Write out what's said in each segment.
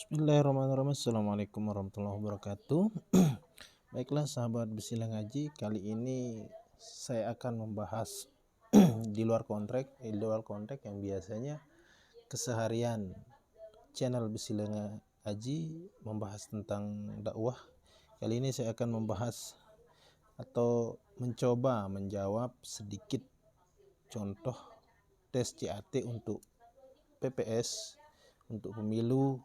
Bismillahirrahmanirrahim. Assalamualaikum warahmatullahi wabarakatuh. Baiklah sahabat Besilah Ngaji, kali ini saya akan membahas di luar konteks yang biasanya keseharian channel Besilah Ngaji membahas tentang dakwah. Kali ini saya akan membahas atau mencoba menjawab sedikit contoh tes CAT untuk PPS untuk pemilu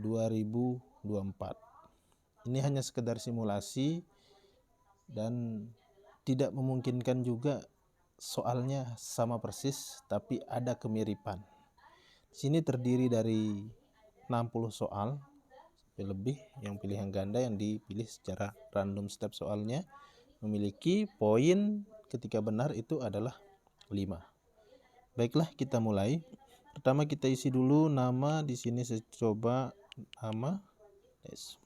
2024. Ini hanya sekedar simulasi dan tidak memungkinkan juga soalnya sama persis, tapi ada kemiripan. Sini terdiri dari 60 soal lebih yang pilihan ganda yang dipilih secara random. Setiap soalnya memiliki poin ketika benar itu adalah 5. Baiklah, kita mulai. Pertama kita isi dulu nama. Di sini saya coba nama. Yes.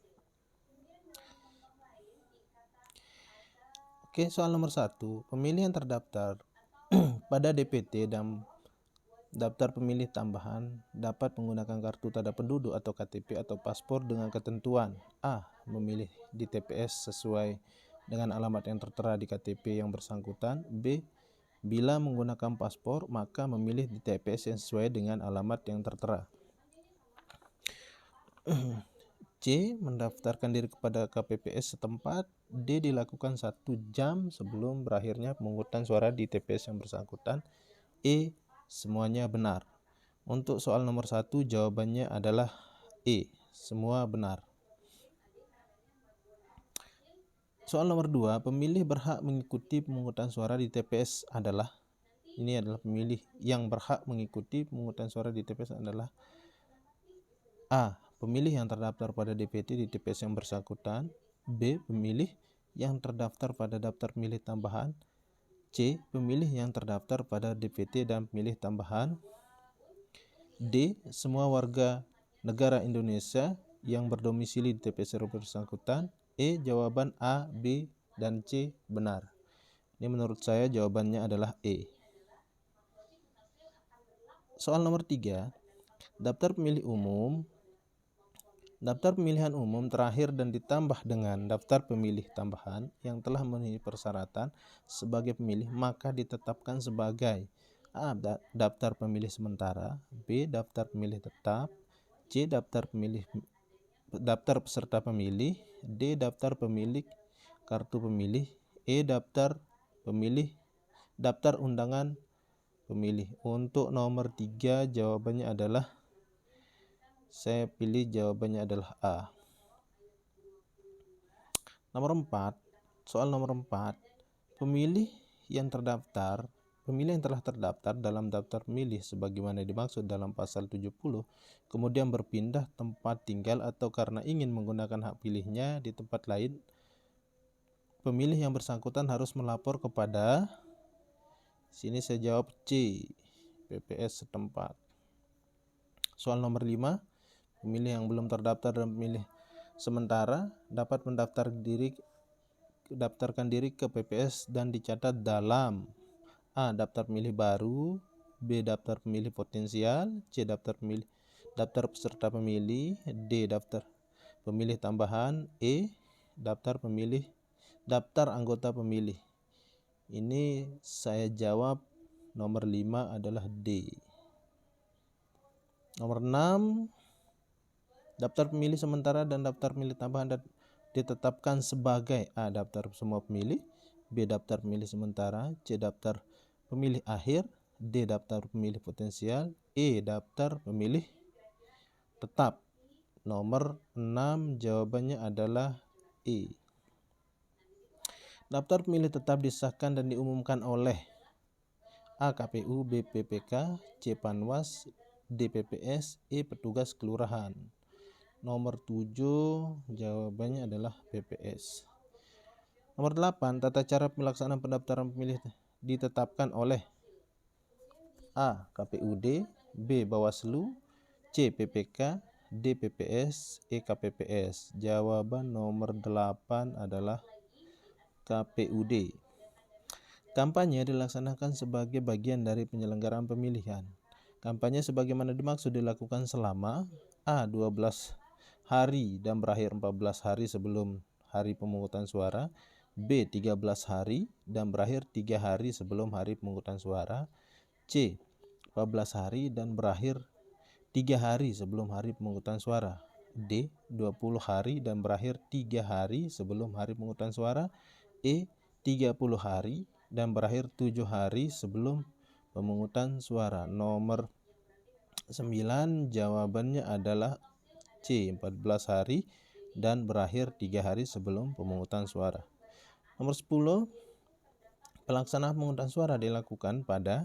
Oke, soal nomor 1. Pemilih yang terdaftar pada DPT dan daftar pemilih tambahan dapat menggunakan kartu tanda penduduk atau KTP atau paspor dengan ketentuan: A. Memilih di TPS sesuai dengan alamat yang tertera di KTP yang bersangkutan. B. Bila menggunakan paspor, maka memilih di TPS yang sesuai dengan alamat yang tertera. C. Mendaftarkan diri kepada KPPS setempat. D. Dilakukan 1 jam sebelum berakhirnya pemungutan suara di TPS yang bersangkutan. E. Semuanya benar. Untuk soal nomor 1 jawabannya adalah E. Semua benar. Soal nomor 2, pemilih berhak mengikuti pemungutan suara di TPS adalah, ini adalah pemilih yang berhak mengikuti pemungutan suara di TPS adalah A. Pemilih yang terdaftar pada DPT di TPS yang bersangkutan. B. Pemilih yang terdaftar pada daftar pemilih tambahan. C. Pemilih yang terdaftar pada DPT dan pemilih tambahan. D. Semua warga negara Indonesia yang berdomisili di TPS yang bersangkutan. E. Jawaban A, B, dan C benar. Ini menurut saya jawabannya adalah E. Soal nomor 3. Daftar pemilih umum. Daftar pemilihan umum terakhir dan ditambah dengan daftar pemilih tambahan yang telah memenuhi persyaratan sebagai pemilih, maka ditetapkan sebagai A. Daftar pemilih sementara. B. Daftar pemilih tetap. C. Daftar peserta pemilih. D. Daftar pemilik kartu pemilih. E. Daftar undangan pemilih. Untuk nomor 3 jawabannya adalah, saya pilih jawabannya adalah A. Nomor 4, soal nomor 4, pemilih yang telah terdaftar dalam daftar pemilih sebagaimana dimaksud dalam pasal 70, kemudian berpindah tempat tinggal atau karena ingin menggunakan hak pilihnya di tempat lain, pemilih yang bersangkutan harus melapor kepada, sini saya jawab C, PPS setempat. Soal nomor 5, pemilih yang belum terdaftar dan pemilih sementara dapat daftarkan diri ke PPS dan dicatat dalam A. Daftar pemilih baru. B. Daftar pemilih potensial. C. Daftar peserta pemilih. D. Daftar pemilih tambahan. E. Daftar anggota pemilih. Ini saya jawab nomor 5 adalah D. Nomor 6, daftar pemilih sementara dan daftar pemilih tambahan ditetapkan sebagai A. Daftar semua pemilih. B. Daftar pemilih sementara. C. Daftar pemilih akhir. D. Daftar pemilih potensial. E. Daftar pemilih tetap. Nomor 6 jawabannya adalah E. Daftar pemilih tetap disahkan dan diumumkan oleh A. KPU. B. PPK. C. Panwas. D. PPS. E. Petugas kelurahan. Nomor 7 jawabannya adalah PPS. Nomor 8, tata cara pelaksanaan pendaftaran pemilih ditetapkan oleh A. KPUD. B. Bawaslu. C. PPK. D. PPS. E. KPPS. Jawaban nomor 8 adalah KPUD. Kampanye dilaksanakan sebagai bagian dari penyelenggaraan pemilihan. Kampanye sebagaimana dimaksud dilakukan selama A. 12 hari dan berakhir 14 hari sebelum hari pemungutan suara. B. 13 hari dan berakhir 3 hari sebelum hari pemungutan suara. C. 14 hari dan berakhir 3 hari sebelum hari pemungutan suara. D. 20 hari dan berakhir 3 hari sebelum hari pemungutan suara. E. 30 hari dan berakhir 7 hari sebelum pemungutan suara. Nomor 9 jawabannya adalah C. 14 hari dan berakhir 3 hari sebelum pemungutan suara. Nomor 10, pelaksanaan pemungutan suara dilakukan pada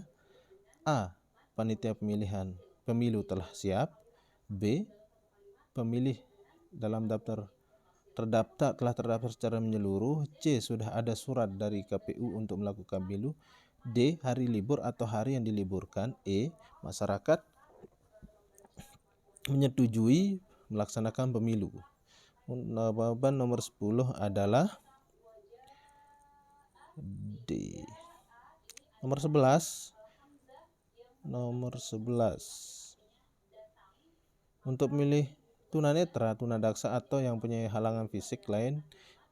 A. Panitia pemilihan pemilu telah siap. B. Pemilih dalam daftar telah terdaftar secara menyeluruh. C. Sudah ada surat dari KPU untuk melakukan pemilu. D. Hari libur atau hari yang diliburkan. E. Masyarakat menyetujui melaksanakan pemilu. Jawaban nomor 10 adalah D. Nomor 11. Untuk memilih tunanetra, tunadaksa atau yang punya halangan fisik lain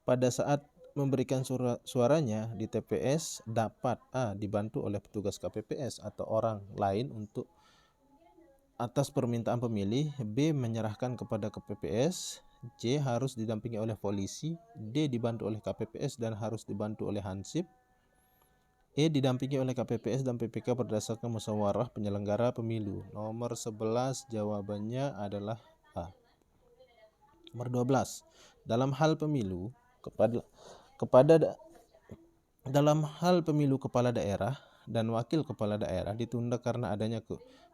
pada saat memberikan suaranya di TPS dapat A. dibantu oleh petugas KPPS atau orang lain untuk atas permintaan pemilih. B. menyerahkan kepada KPPS. C. harus didampingi oleh polisi. D. dibantu oleh KPPS dan harus dibantu oleh Hansip. E. didampingi oleh KPPS dan PPK berdasarkan musyawarah penyelenggara pemilu. Nomor 11 jawabannya adalah A. Nomor 12. Dalam hal pemilu kepala daerah dan wakil kepala daerah ditunda karena adanya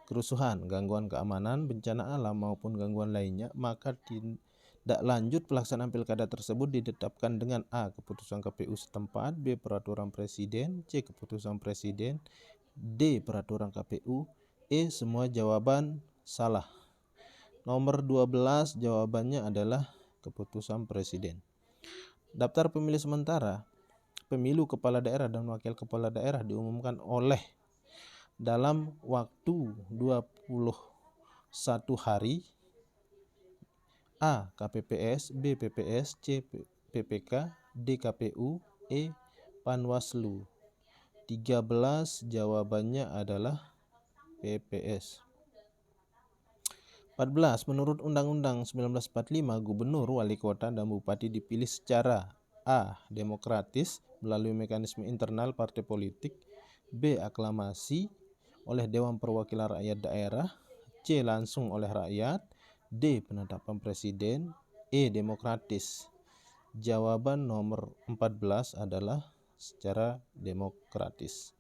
kerusuhan, gangguan keamanan, bencana alam maupun gangguan lainnya, maka tidak lanjut pelaksanaan pilkada tersebut ditetapkan dengan A. keputusan KPU setempat, B. peraturan presiden, C. keputusan presiden, D. peraturan KPU, E. semua jawaban salah. Nomor 12 jawabannya adalah keputusan presiden. Daftar pemilih sementara pemilu kepala daerah dan wakil kepala daerah diumumkan oleh dalam waktu 21 hari. A. KPPS, B. PPS, C. PPK, D. KPU, E. Panwaslu. 13 jawabannya adalah PPS. 14. Menurut Undang-Undang 1945, gubernur, wali kota, dan bupati dipilih secara A. demokratis melalui mekanisme internal partai politik. B. aklamasi oleh Dewan Perwakilan Rakyat Daerah. C. langsung oleh rakyat. D. penetapan presiden. E. demokratis. Jawaban nomor 14 adalah secara demokratis.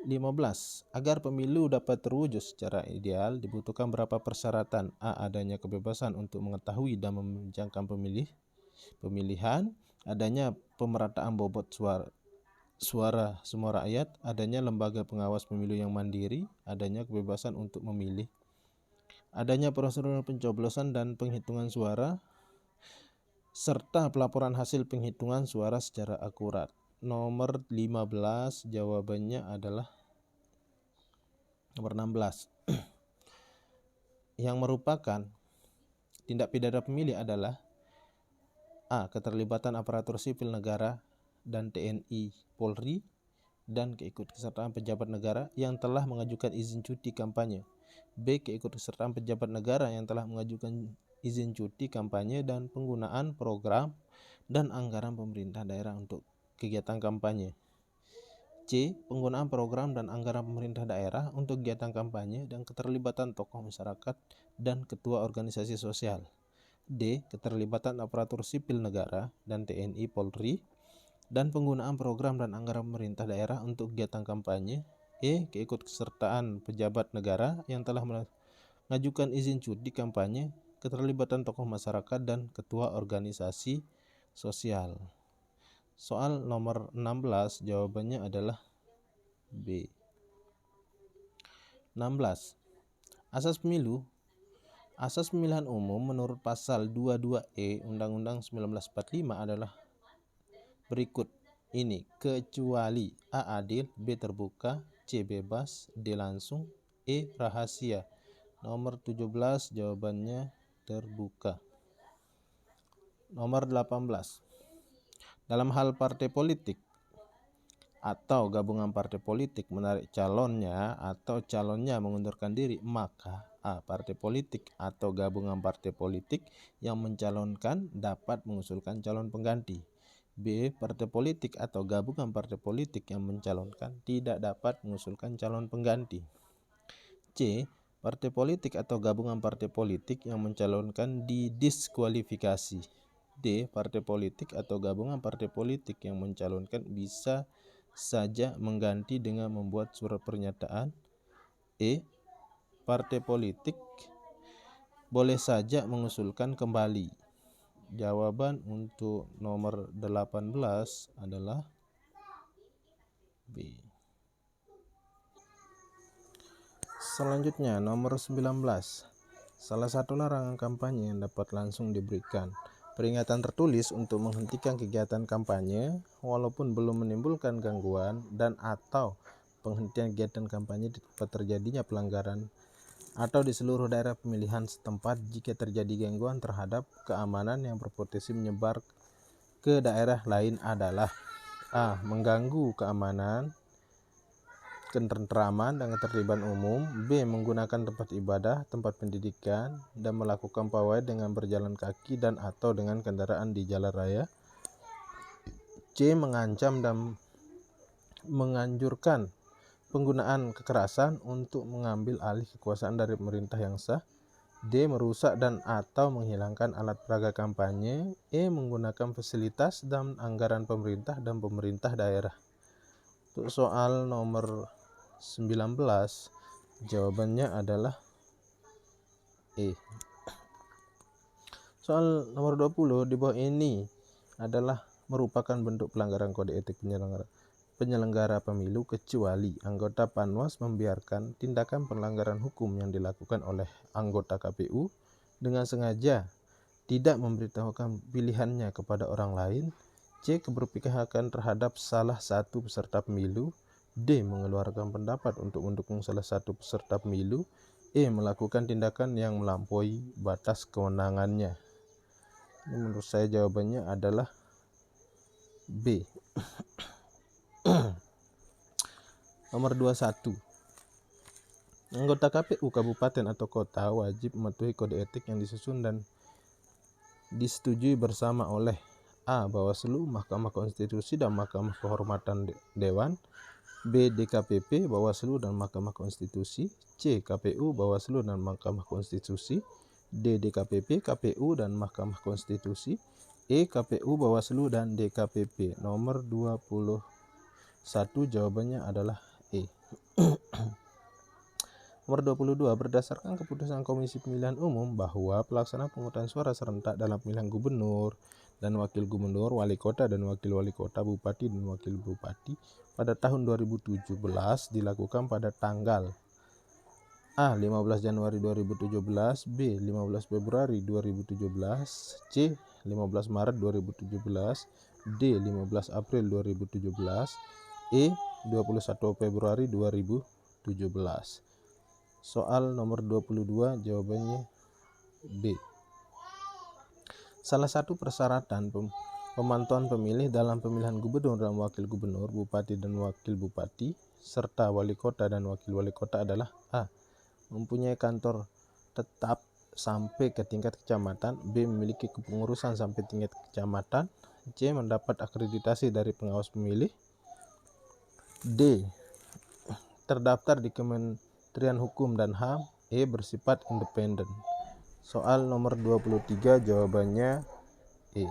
15. Agar pemilu dapat terwujud secara ideal dibutuhkan berapa persyaratan? A. adanya kebebasan untuk mengetahui dan membincangkan pemilihan, adanya pemerataan bobot suara semua rakyat, adanya lembaga pengawas pemilu yang mandiri, adanya kebebasan untuk memilih, adanya prosedur pencoblosan dan penghitungan suara, serta pelaporan hasil penghitungan suara secara akurat. Nomor 15 jawabannya adalah nomor 16. Yang merupakan tindak pidana pemilih adalah A. keterlibatan aparatur sipil negara dan TNI Polri dan keikutsertaan pejabat negara yang telah mengajukan izin cuti kampanye. B. keikutsertaan pejabat negara yang telah mengajukan izin cuti kampanye dan penggunaan program dan anggaran pemerintah daerah untuk kegiatan kampanye. C. penggunaan program dan anggaran pemerintah daerah untuk kegiatan kampanye dan keterlibatan tokoh masyarakat dan ketua organisasi sosial. D. keterlibatan aparatur sipil negara dan TNI Polri dan penggunaan program dan anggaran pemerintah daerah untuk kegiatan kampanye. E. keikutsertaan pejabat negara yang telah mengajukan izin cuti kampanye, keterlibatan tokoh masyarakat dan ketua organisasi sosial. Soal nomor 16 jawabannya adalah B. 16. Asas pemilu. Asas pemilihan umum menurut pasal 22E Undang-Undang 1945 adalah berikut ini, kecuali A. adil, B. terbuka, C. bebas, D. langsung, E. rahasia. Nomor 17 jawabannya terbuka. Nomor 18. Dalam hal partai politik atau gabungan partai politik menarik calonnya atau calonnya mengundurkan diri, maka A. Partai politik atau gabungan partai politik yang mencalonkan dapat mengusulkan calon pengganti. B. Partai politik atau gabungan partai politik yang mencalonkan tidak dapat mengusulkan calon pengganti. C. Partai politik atau gabungan partai politik yang mencalonkan didiskualifikasi. D. Partai politik atau gabungan partai politik yang mencalonkan bisa saja mengganti dengan membuat surat pernyataan. E. Partai politik boleh saja mengusulkan kembali. Jawaban untuk nomor 18 adalah B. Selanjutnya nomor 19. Salah satu larangan kampanye yang dapat langsung diberikan. Peringatan tertulis untuk menghentikan kegiatan kampanye walaupun belum menimbulkan gangguan dan atau penghentian kegiatan kampanye di tempat terjadinya pelanggaran atau di seluruh daerah pemilihan setempat jika terjadi gangguan terhadap keamanan yang berpotensi menyebar ke daerah lain adalah A. Mengganggu keamanan, ketentraman dan ketertiban umum. B. Menggunakan tempat ibadah, tempat pendidikan dan melakukan pawai dengan berjalan kaki dan atau dengan kendaraan di jalan raya. C. Mengancam dan menganjurkan penggunaan kekerasan untuk mengambil alih kekuasaan dari pemerintah yang sah. D. Merusak dan atau menghilangkan alat peraga kampanye. E. Menggunakan fasilitas dan anggaran pemerintah dan pemerintah daerah. Untuk soal nomor 19 jawabannya adalah E. Soal nomor 20 di bawah ini adalah merupakan bentuk pelanggaran kode etik penyelenggara pemilu kecuali anggota Panwas membiarkan tindakan pelanggaran hukum yang dilakukan oleh anggota KPU dengan sengaja tidak memberitahukan pilihannya kepada orang lain. C. Keberpihakan terhadap salah satu peserta pemilu. D. Mengeluarkan pendapat untuk mendukung salah satu peserta pemilu. E. Melakukan tindakan yang melampaui batas kewenangannya. Ini menurut saya jawabannya adalah B. Nomor 21. Anggota KPU kabupaten atau kota wajib mematuhi kode etik yang disusun dan disetujui bersama oleh A. Bawaslu, Mahkamah Konstitusi dan Mahkamah Kehormatan Dewan. B. DKPP, Bawaslu dan Mahkamah Konstitusi. C. KPU, Bawaslu dan Mahkamah Konstitusi. D. DKPP, KPU dan Mahkamah Konstitusi. E. KPU, Bawaslu dan DKPP. Nomor 21 jawabannya adalah E. Nomor 22. Berdasarkan keputusan Komisi Pemilihan Umum bahwa pelaksanaan pemungutan suara serentak dalam pemilihan gubernur dan wakil gubernur, wali kota dan wakil wali kota, bupati dan wakil bupati pada tahun 2017 dilakukan pada tanggal A. 15 Januari 2017, B. 15 Februari 2017, C. 15 Maret 2017, D. 15 April 2017, E. 21 Februari 2017. Soal nomor 22 jawabannya B. Salah satu persyaratan pemantauan pemilih dalam pemilihan gubernur dan wakil gubernur, bupati dan wakil bupati, serta wali kota dan wakil wali kota adalah A. Mempunyai kantor tetap sampai ke tingkat kecamatan. B. Memiliki kepengurusan sampai tingkat kecamatan. C. Mendapat akreditasi dari pengawas pemilih. D. Terdaftar di Kementerian Hukum dan HAM. E. Bersifat independen. Soal nomor 23 jawabannya E.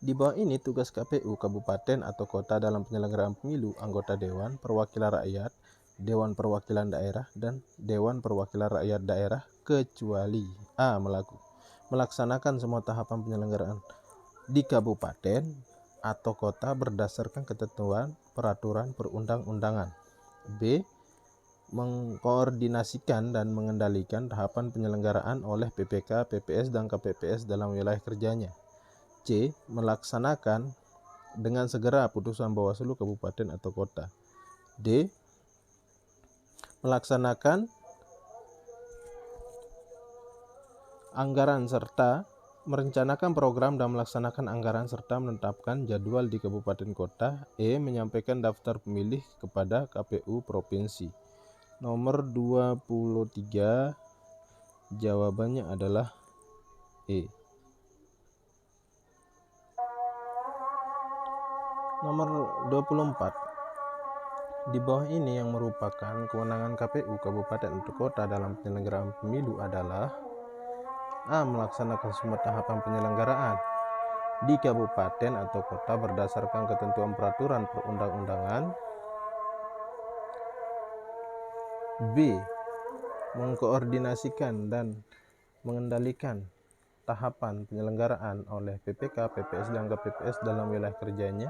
Di bawah ini tugas KPU kabupaten atau kota dalam penyelenggaraan pemilu, anggota Dewan Perwakilan Rakyat, Dewan Perwakilan Daerah, dan Dewan Perwakilan Rakyat Daerah kecuali A. Melaksanakan semua tahapan penyelenggaraan di kabupaten atau kota berdasarkan ketentuan peraturan perundang-undangan. B. Mengkoordinasikan dan mengendalikan tahapan penyelenggaraan oleh PPK, PPS, dan KPPS dalam wilayah kerjanya. C. Melaksanakan dengan segera putusan Bawaslu kabupaten atau kota. D. melaksanakan anggaran serta merencanakan program dan melaksanakan anggaran serta menetapkan jadwal di kabupaten kota. Menyampaikan daftar pemilih kepada KPU provinsi. Nomor 23 jawabannya adalah E. Nomor 24. Di bawah ini yang merupakan kewenangan KPU kabupaten atau kota dalam penyelenggaraan pemilu adalah: A. Melaksanakan semua tahapan penyelenggaraan di kabupaten atau kota berdasarkan ketentuan peraturan perundang-undangan. B. Mengkoordinasikan dan mengendalikan tahapan penyelenggaraan oleh PPK, PPS, dan KPPS dalam wilayah kerjanya.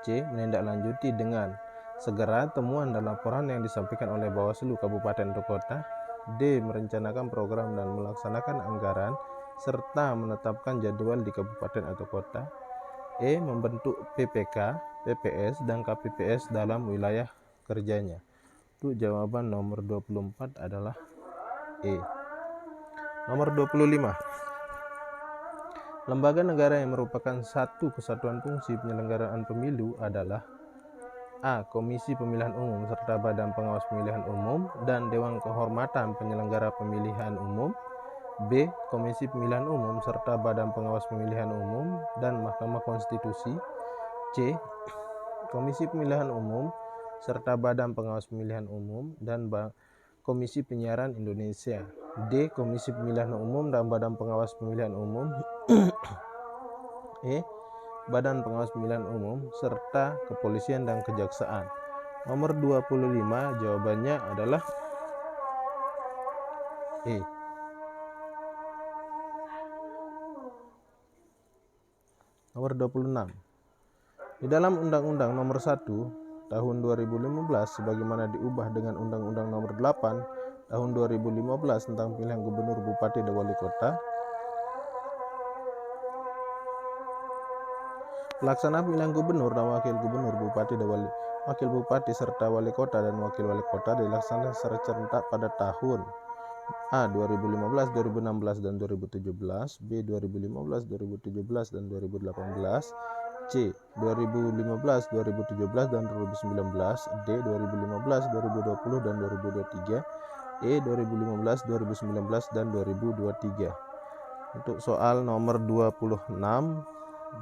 C. Menindaklanjuti dengan segera temuan dan laporan yang disampaikan oleh Bawaslu kabupaten atau kota. D. Merencanakan program dan melaksanakan anggaran serta menetapkan jadwal di kabupaten atau kota. Membentuk PPK, PPS, dan KPPS dalam wilayah kerjanya. Untuk jawaban nomor 24 adalah E. Nomor 25. Lembaga negara yang merupakan satu kesatuan fungsi penyelenggaraan pemilu adalah: A. Komisi Pemilihan Umum serta Badan Pengawas Pemilihan Umum dan Dewan Kehormatan Penyelenggara Pemilihan Umum. B. Komisi Pemilihan Umum serta Badan Pengawas Pemilihan Umum dan Mahkamah Konstitusi. C. Komisi Pemilihan Umum serta Badan Pengawas Pemilihan Umum dan Komisi Penyiaran Indonesia. D. Komisi Pemilihan Umum dan Badan Pengawas Pemilihan Umum. E. Badan Pengawas Pemilihan Umum serta Kepolisian dan Kejaksaan. Nomor 25 jawabannya adalah E. Nomor 26. Di dalam Undang-Undang Nomor 1 Tahun 2015 sebagaimana diubah dengan Undang-Undang Nomor 8 Tahun 2015 tentang pemilihan gubernur, bupati, dan wali kota, pelaksanaan pemilihan gubernur dan wakil gubernur, bupati dan wakil bupati serta wali kota dan wakil wali kota dilaksanakan secara serentak pada tahun A. 2015, 2016, dan 2017. B. 2015, 2017, dan 2018. C. 2015, 2017, dan 2019. D. 2015, 2020, dan 2023. E. 2015, 2019, dan 2023. Untuk soal nomor 26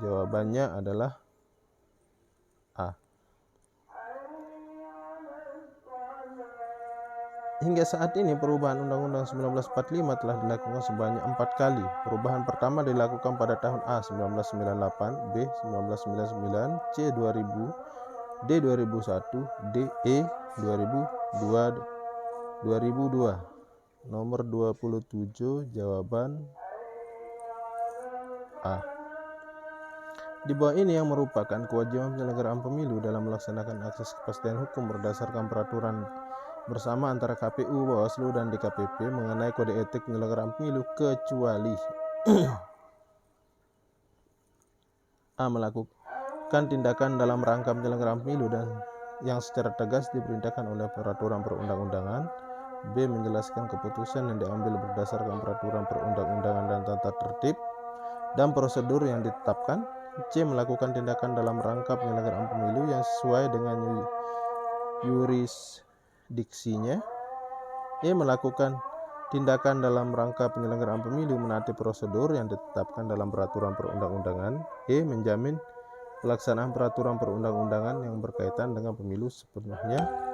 jawabannya adalah A. Hingga saat ini perubahan Undang-Undang 1945 telah dilakukan sebanyak 4 kali. Perubahan pertama dilakukan pada tahun A. 1998, B. 1999, C. 2000, D. 2001, D. E. 2002. Nomor 27 jawaban A. Di bawah ini yang merupakan kewajiban penyelenggaraan pemilu dalam melaksanakan akses kepastian hukum berdasarkan peraturan bersama antara KPU, Bawaslu, dan DKPP mengenai kode etik penyelenggaraan pemilu, kecuali A. Melakukan tindakan dalam rangka penyelenggaraan pemilu dan yang secara tegas diperintahkan oleh peraturan perundang-undangan. B. Menjelaskan keputusan yang diambil berdasarkan peraturan perundang-undangan dan tata tertib dan prosedur yang ditetapkan. C. Melakukan tindakan dalam rangka penyelenggaraan pemilu yang sesuai dengan yurisdiksinya. E. Melakukan tindakan dalam rangka penyelenggaraan pemilu menaati prosedur yang ditetapkan dalam peraturan perundang-undangan. E. Menjamin pelaksanaan peraturan perundang-undangan yang berkaitan dengan pemilu sepenuhnya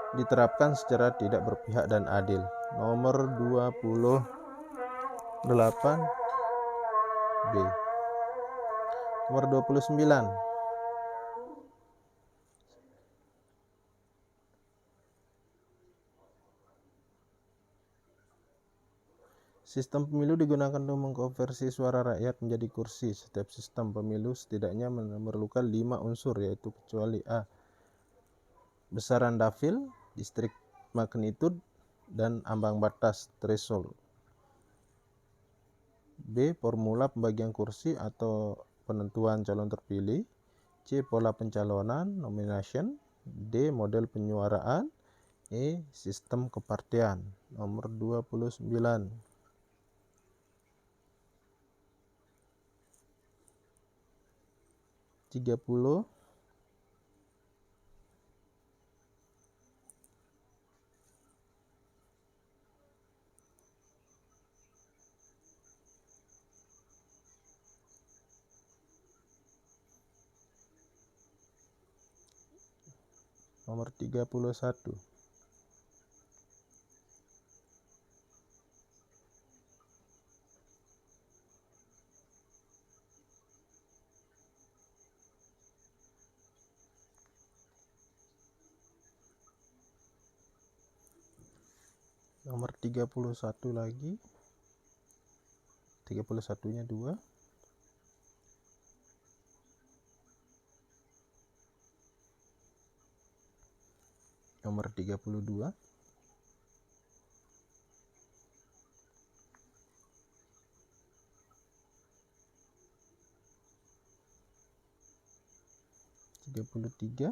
diterapkan secara tidak berpihak dan adil. Nomor 28 B. Nomor 29. Sistem pemilu digunakan untuk mengkonversi suara rakyat menjadi kursi. Setiap sistem pemilu setidaknya memerlukan 5 unsur, yaitu kecuali A. Besaran dafil, distrik magnitude, dan ambang batas threshold. B. Formula pembagian kursi atau penentuan calon terpilih. C. Pola pencalonan, nomination. D. Model penyuaraan. E. Sistem kepartean. Nomor 29. Tiga puluh. Nomor 31. Nomor 31 lagi. 31-nya 2. Nomor 32. Tiga puluh tiga.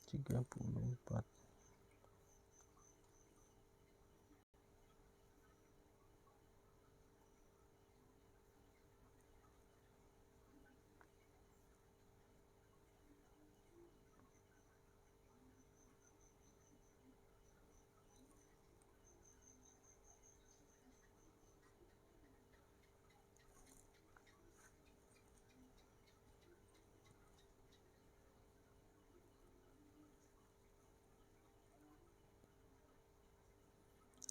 Tiga puluh empat.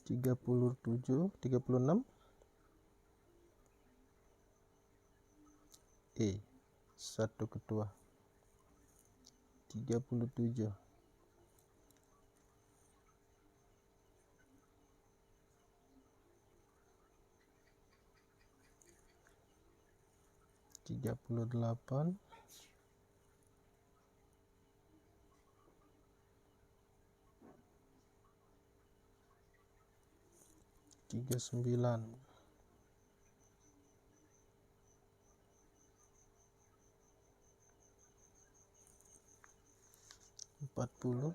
Tiga puluh tujuh. 36. E. Satu ketua. 37. 38. 39. 40.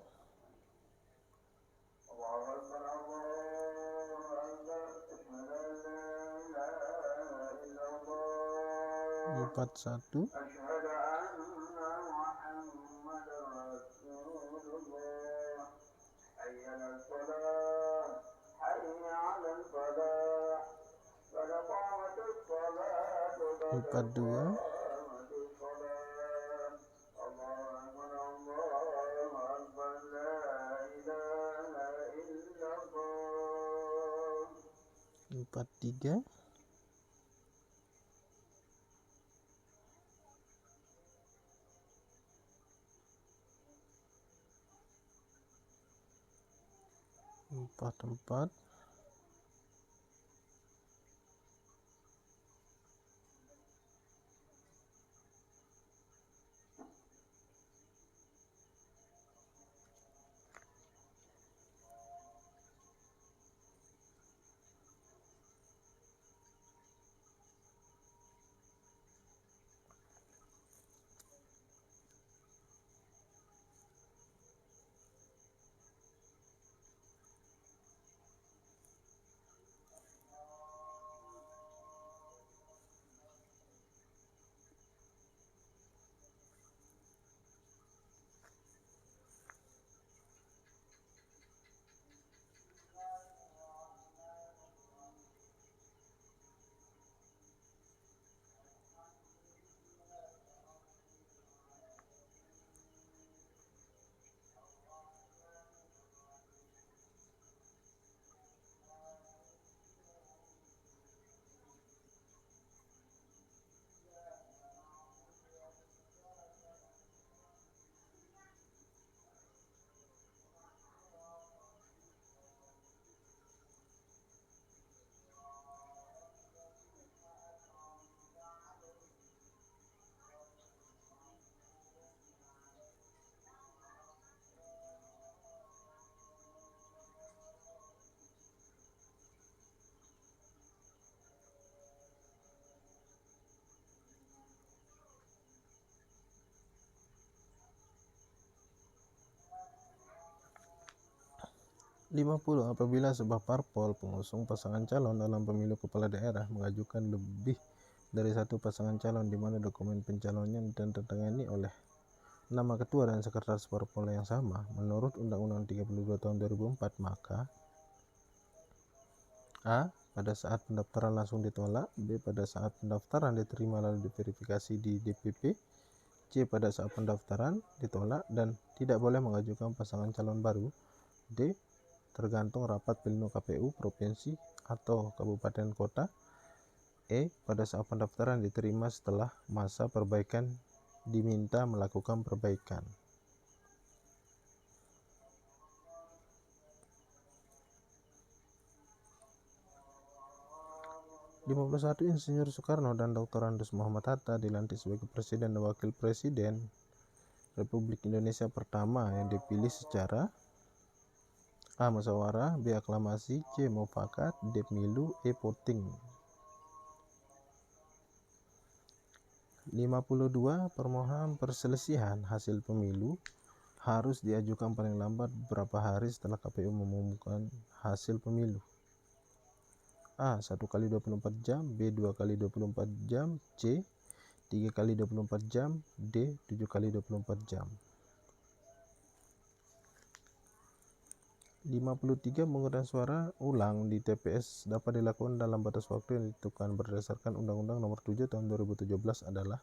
41. 42. 43. 44. 45. 50. Apabila sebuah parpol pengusung pasangan calon dalam pemilu kepala daerah mengajukan lebih dari satu pasangan calon di mana dokumen pencalonannya ditandatangani oleh nama ketua dan sekretaris parpol yang sama menurut Undang-Undang 32 tahun 2004, maka A. Pada saat pendaftaran langsung ditolak. B. Pada saat pendaftaran diterima lalu diverifikasi di DPP. C. Pada saat pendaftaran ditolak dan tidak boleh mengajukan pasangan calon baru. D. Tergantung rapat pleno KPU provinsi atau kabupaten kota. E. Pada saat pendaftaran diterima setelah masa perbaikan diminta melakukan perbaikan. 51. Insinyur Soekarno dan Dr. Andes Muhammad Hatta dilantik sebagai Presiden dan Wakil Presiden Republik Indonesia pertama yang dipilih secara A. Musyawarah, B. Aklamasi, C. Mufakat, D. Pemilu, E. Voting. 52. Permohonan perselisihan hasil pemilu harus diajukan paling lambat beberapa hari setelah KPU mengumumkan hasil pemilu. A. 1 kali 24 jam, B. 2 kali 24 jam, C. 3 kali 24 jam, D. 7 kali 24 jam. 53. Pemungutan suara ulang di TPS dapat dilakukan dalam batas waktu yang ditentukan berdasarkan Undang-Undang Nomor 7 Tahun 2017 adalah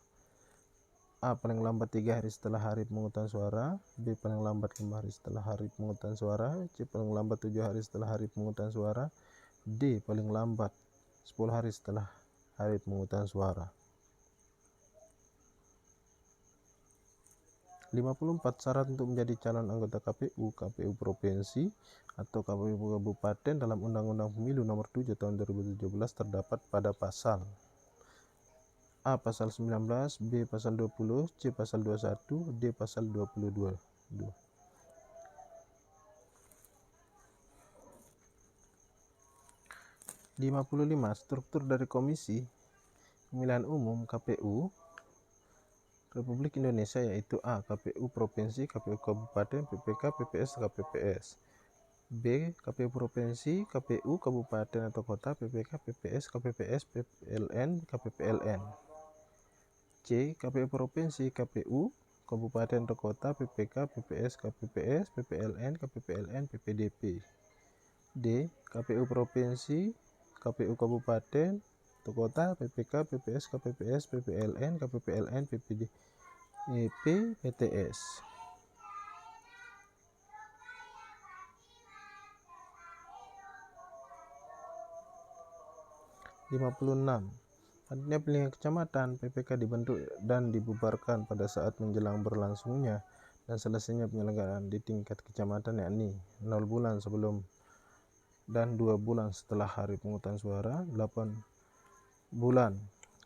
A. Paling lambat 3 hari setelah hari pemungutan suara, B. Paling lambat 5 hari setelah hari pemungutan suara, C. Paling lambat 7 hari setelah hari pemungutan suara, D. Paling lambat 10 hari setelah hari pemungutan suara. 54. Syarat untuk menjadi calon anggota KPU, KPU Provinsi atau KPU Kabupaten dalam Undang-Undang Pemilu Nomor 7 Tahun 2017 terdapat pada pasal A. Pasal 19, B. Pasal 20, C. Pasal 21, D. Pasal 22. 55. Struktur dari Komisi Pemilihan Umum KPU Republik Indonesia yaitu A. KPU Provinsi, KPU Kabupaten, PPK, PPS, KPPS. B. KPU Provinsi, KPU Kabupaten atau Kota, PPK, PPS, KPPS, PPLN, KPPLN. C. KPU Provinsi, KPU Kabupaten atau Kota, PPK, PPS, KPPS, PPLN, KPPLN, PPDP. D. KPU Provinsi, KPU Kabupaten atau Kota, PPK, PPS, KPPS, PPLN, KPPLN, PPDP, PTS. 56. Panitia pemilihan kecamatan PPK dibentuk dan dibubarkan pada saat menjelang berlangsungnya dan selesainya penyelenggaraan di tingkat kecamatan, yakni 0 bulan sebelum dan 2 bulan setelah hari pemungutan suara, 8 bulan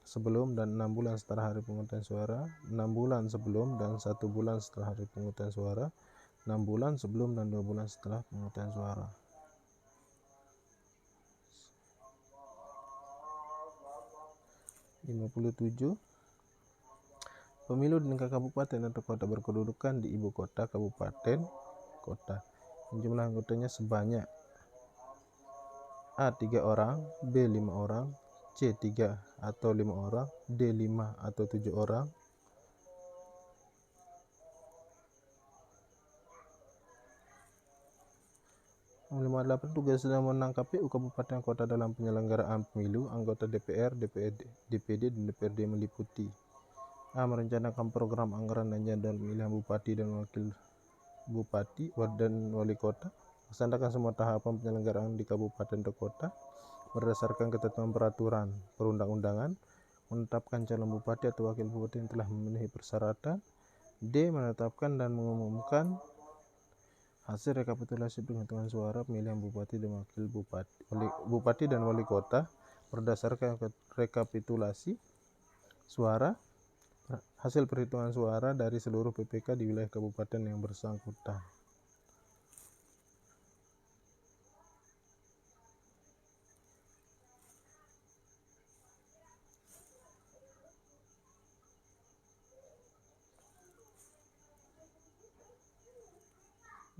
sebelum dan 6 bulan setelah hari pemungutan suara, 6 bulan sebelum dan 1 bulan setelah hari pemungutan suara, 6 bulan sebelum dan 2 bulan setelah pemungutan suara. 57. Pemilu di tingkat kabupaten atau kota berkedudukan di ibu kota kabupaten kota yang jumlah anggotanya sebanyak A. 3 orang, B. 5 orang, C. 3 atau 5 orang, D. 5 atau 7 orang. 58. Tugas dan wewenang KPU Kabupaten Kota dalam penyelenggaraan pemilu. Anggota DPR, DPD, dan DPRD meliputi A. Merencanakan program anggaran dan jadwal pemilihan bupati dan wakil bupati dan wali kota, melaksanakan semua tahapan penyelenggaraan di kabupaten atau kota berdasarkan ketentuan peraturan perundang-undangan, menetapkan calon bupati atau wakil bupati yang telah memenuhi persyaratan. D. Menetapkan dan mengumumkan hasil rekapitulasi penghitungan suara pemilihan bupati dan wakil bupati dan wali kota berdasarkan rekapitulasi suara hasil perhitungan suara dari seluruh PPK di wilayah kabupaten yang bersangkutan.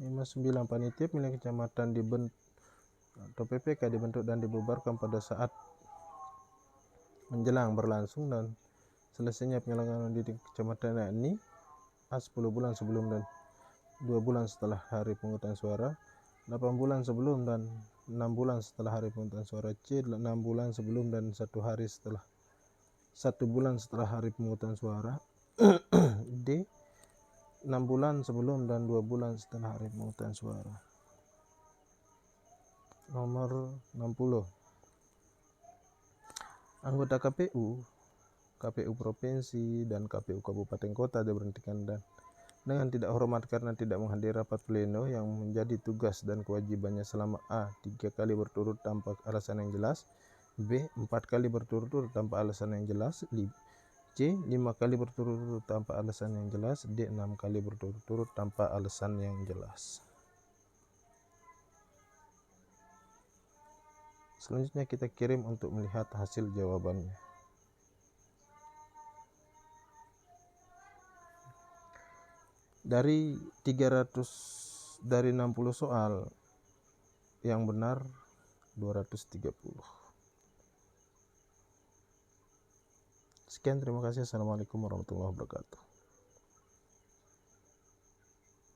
59. Panitia pemilihan kecamatan dibentuk atau PPK dibentuk dan dibubarkan pada saat menjelang berlangsung dan selesainya penyelenggaraan di kecamatan, yakni A 10 bulan sebelum dan 2 bulan setelah hari pemungutan suara, 8 bulan sebelum dan 6 bulan setelah hari pemungutan suara, C 6 bulan sebelum dan 1 bulan setelah hari pemungutan suara, D 6 bulan sebelum dan 2 bulan setelah hari pemungutan suara. Nomor 60. Anggota KPU Provinsi dan KPU Kabupaten Kota diberhentikan dan dengan tidak hormat karena tidak menghadiri rapat pleno yang menjadi tugas dan kewajibannya selama A 3 kali berturut tanpa alasan yang jelas, B 4 kali berturut-turut tanpa alasan yang jelas, C 5 kali berturut-turut tanpa alasan yang jelas, D 6 kali berturut-turut tanpa alasan yang jelas. Selanjutnya kita kirim untuk melihat hasil jawabannya. Dari 60 soal yang benar 230. Sekian, terima kasih. Assalamualaikum warahmatullahi wabarakatuh.